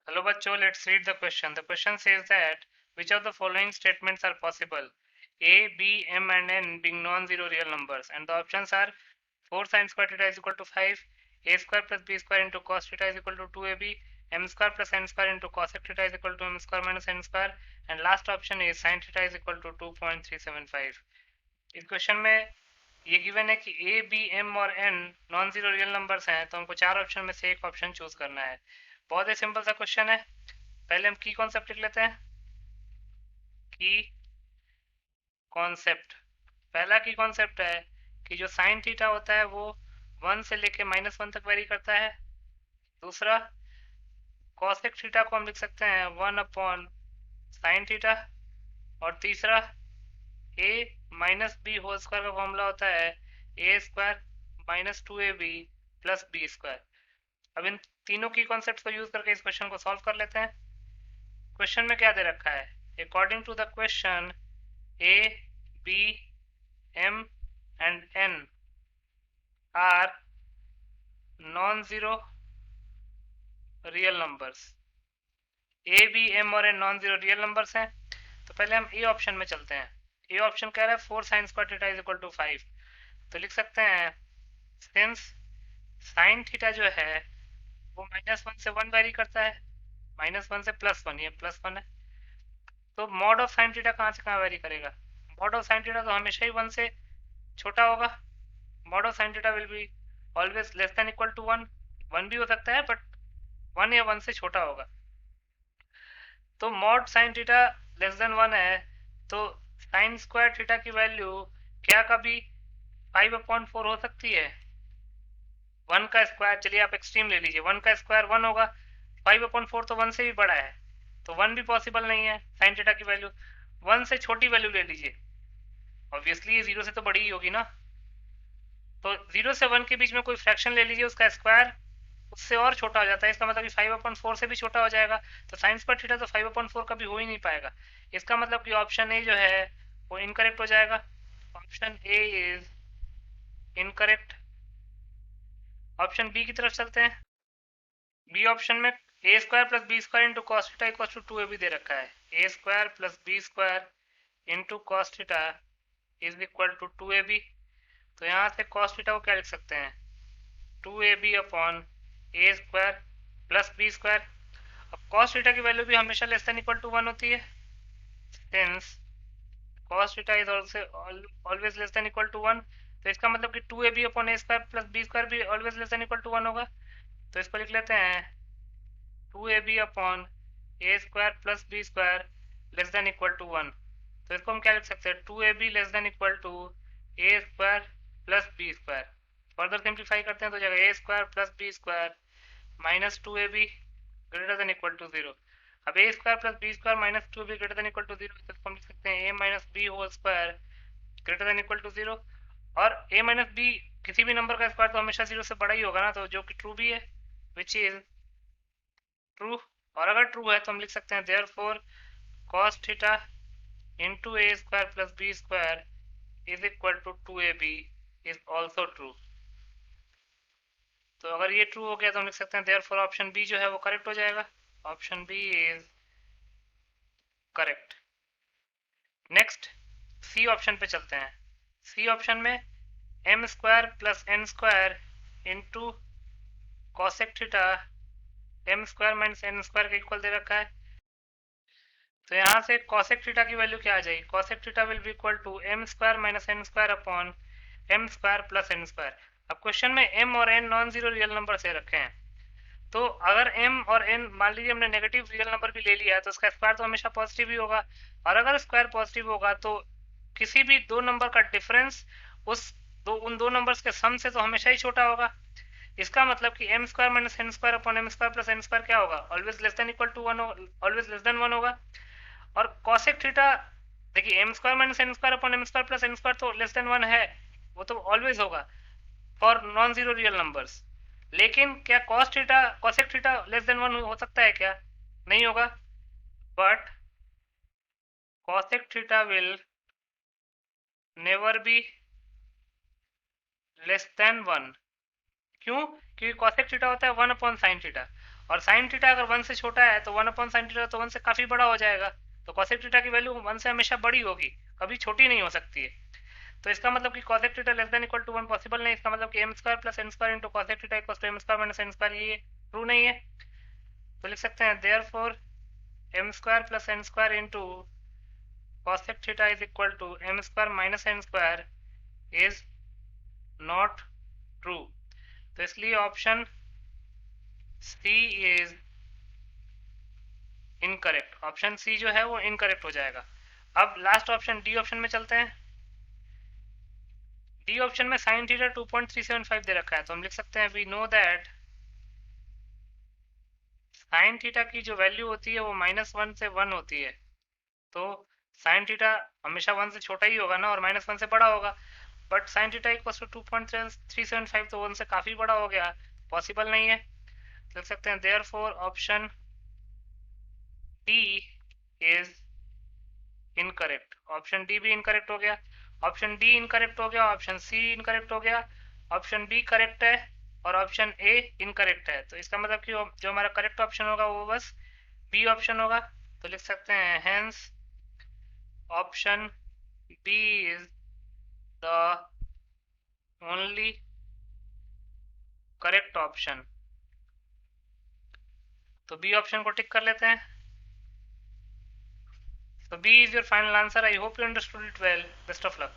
Hello bachcho, let's read the question. The question says that which of the following statements are possible? A, B, M and N being non-zero real numbers, and the options are 4 sin square theta is equal to 5, A square plus B square into cos theta is equal to 2AB, M square plus N square into cosec theta is equal to M square minus N square, and last option is sin theta is equal to 2.375. इस question में ये given है कि A B M और N non zero real numbers हैं, तो हमको चार ऑप्शन में से एक ऑप्शन चूज करना है। बहुत ही सिंपल सा क्वेश्चन है। पहले हम की कॉन्सेप्ट लिख लेते हैं। की कॉन्सेप्ट, पहला की कॉन्सेप्ट है कि जो साइन थीटा होता है वो 1 से लेके -1 तक वेरी करता है। दूसरा, कॉसेक थीटा को हम लिख सकते हैं 1 अपॉन साइन थीटा। और तीसरा, a minus b whole square का फॉर्मूला होता है a square minus 2ab plus B square. अब इन तीनों की कॉन्सेप्ट को यूज करके इस क्वेश्चन को सॉल्व कर लेते हैं। क्वेश्चन में क्या दे रखा है? According to the question a B m and n are non zero real numbers. A B M और N non zero real numbers हैं, तो पहले हम ए ऑप्शन में चलते हैं। ए ऑप्शन कह रहा है 4 sin square theta is equal to 5, तो लिख सकते हैं सिंस साइन थीटा जो है वो -1 से 1 वेरी करता है, -1 से +1, ये +1 है, तो मॉड ऑफ साइन थीटा कहाँ से कहाँ वेरी करेगा? मॉड ऑफ साइन थीटा तो हमेशा ही 1 से छोटा होगा। Mod of sine theta will be always less than equal to 1। 1 भी हो सकता है बट 1 या 1 से छोटा होगा। तो mod sine theta less than 1 है, तो साइन स्क्वायर थीटा की वैल्यू क्या कभी 5/4 हो सकती है? 1 का स्क्वायर, चलिए आप एक्सट्रीम ले लीजिए, 1 का स्क्वायर 1 होगा, 5/4 तो 1 से भी बड़ा है, तो 1 भी पॉसिबल नहीं है। साइन थीटा की वैल्यू 1 से छोटी वैल्यू ले लीजिए, ऑब्वियसली ये 0 से तो बड़ी ही होगी ना। तो 0 से 1 के बीच में कोई फ्रैक्शन ले लीजिए, उसका स्क्वायर उससे और छोटा हो जाता है, इसका मतलब कि 5/4 से भी छोटा हो जाएगा, तो साइन स्क्वायर थीटा तो 5/4 कभी हो ही नहीं पाएगा। इसका मतलब कि ऑप्शन ए जो है वो इनकरेक्ट हो जाएगा। Option a is incorrect. Option b की तरफ चलते हैं। बी ऑप्शन में a square plus B square into cos theta equal to 2ab दे रखा है। A square plus B square into cos theta is equal to 2ab। तो यहाँ से कॉस थीटा को क्या लिख सकते हैं? 2ab upon a square plus B square. अब कॉस थीटा की वैल्यू भी हमेशा लेस देन इक्वल टू 1 होती है, since cos theta is also always less than equal to 1, तो इसका मतलब कि 2ab upon a square plus B square भी always less than equal to 1 होगा। तो इसको लिख लेते हैं 2ab upon a square plus B square less than equal to 1। तो इसको हम क्या लिख सकते हैं? 2ab less than equal to a square plus B square. Further simplify करते हैं तो जाएगा a square plus B square minus 2ab greater than equal to 0। अब a square plus B square minus 2ab greater than equal to 0, तो इसको हम लिख सकते हैं a minus b whole square greater than equal to 0। और a minus B किसी भी नंबर का स्क्वायर तो हमेशा 0 से बड़ा ही होगा ना, तो जो कि ट्रू भी है, विच इज ट्रू। और अगर ट्रू है तो हम लिख सकते हैं therefore cos theta into A square plus B square is equal to 2ab is also true. तो अगर ये ट्रू हो गया तो हम लिख सकते हैं देयरफॉर ऑप्शन बी जो है वो करेक्ट हो जाएगा। Option B is correct. Next C option पे चलते हैं। सी ऑप्शन में M square plus N square into cosec theta M square minus N square का इक्वल दे रखा है। तो यहाँ से कॉसेक थीटा की वैल्यू क्या आ जाएगी? Cosec theta will be equal to M square minus N square upon M square plus N square. अब क्वेश्चन में एम और N non zero real number से रखे हैं, तो अगर m और n मान लीजिए हमने नेगेटिव रियल नंबर भी ले लिया है तो उसका स्क्वायर तो हमेशा पॉजिटिव ही होगा, और अगर स्क्वायर पॉजिटिव होगा तो किसी भी दो नंबर का डिफरेंस उन दो नंबर्स के सम से तो हमेशा ही छोटा होगा। इसका मतलब कि M square minus N square upon M square plus N square क्या होगा? Always less than equal to 1, always less than 1 होगा। और कॉसेक थीटा, देखिए M square minus N square upon M square plus N square तो less than 1 है, वो तो always होगा for non zero real numbers. लेकिन क्या cos theta cosec theta less than 1 हो सकता है क्या? नहीं होगा। But cosec theta will never be less than 1। क्यों? क्योंकि कॉसेक थीटा होता है 1 अपॉन साइन थीटा, और साइन थीटा अगर 1 से छोटा है तो 1/sin थीटा तो 1 से काफ़ी बड़ा हो जाएगा। तो cosec थीटा की वैल्यू 1 से हमेशा बड़ी होगी, कभी छोटी नहीं हो सकती है। तो इसका मतलब कि cosec theta less than equal to 1 possible नहीं। इसका मतलब कि m square plus n square into cosec theta equal to m square minus n square, ये ट्रू नहीं है। तो लिख सकते हैं therefore m square plus n square into cosec theta is equal to m square minus n square is not true. तो इसलिए option C is incorrect. Option C जो है वो इनकरेक्ट हो जाएगा। अब लास्ट ऑप्शन डी ऑप्शन में चलते हैं। डी ऑप्शन में साइन थीटा 2.375 दे रखा है, तो हम लिख सकते हैं we know that sine theta की जो वैल्यू होती है वो -1 से 1 होती है। तो साइन थीटा हमेशा 1 से छोटा ही होगा ना, और -1 से बड़ा होगा। But sine theta equal to 2.375 तो 1 से काफ़ी बड़ा हो गया, पॉसिबल नहीं है। लिख सकते हैं therefore option D is incorrect. Option D भी इनकरेक्ट हो गया, ऑप्शन डी इनकरेक्ट हो गया, ऑप्शन सी इनकरेक्ट हो गया, ऑप्शन बी करेक्ट है और ऑप्शन ए इनकरेक्ट है। तो इसका मतलब कि जो हमारा करेक्ट ऑप्शन होगा वो बस बी ऑप्शन होगा। तो लिख सकते हैं hence option B is the only correct option. तो बी ऑप्शन को टिक कर लेते हैं। So B is your final answer. I hope you understood it well. Best of luck.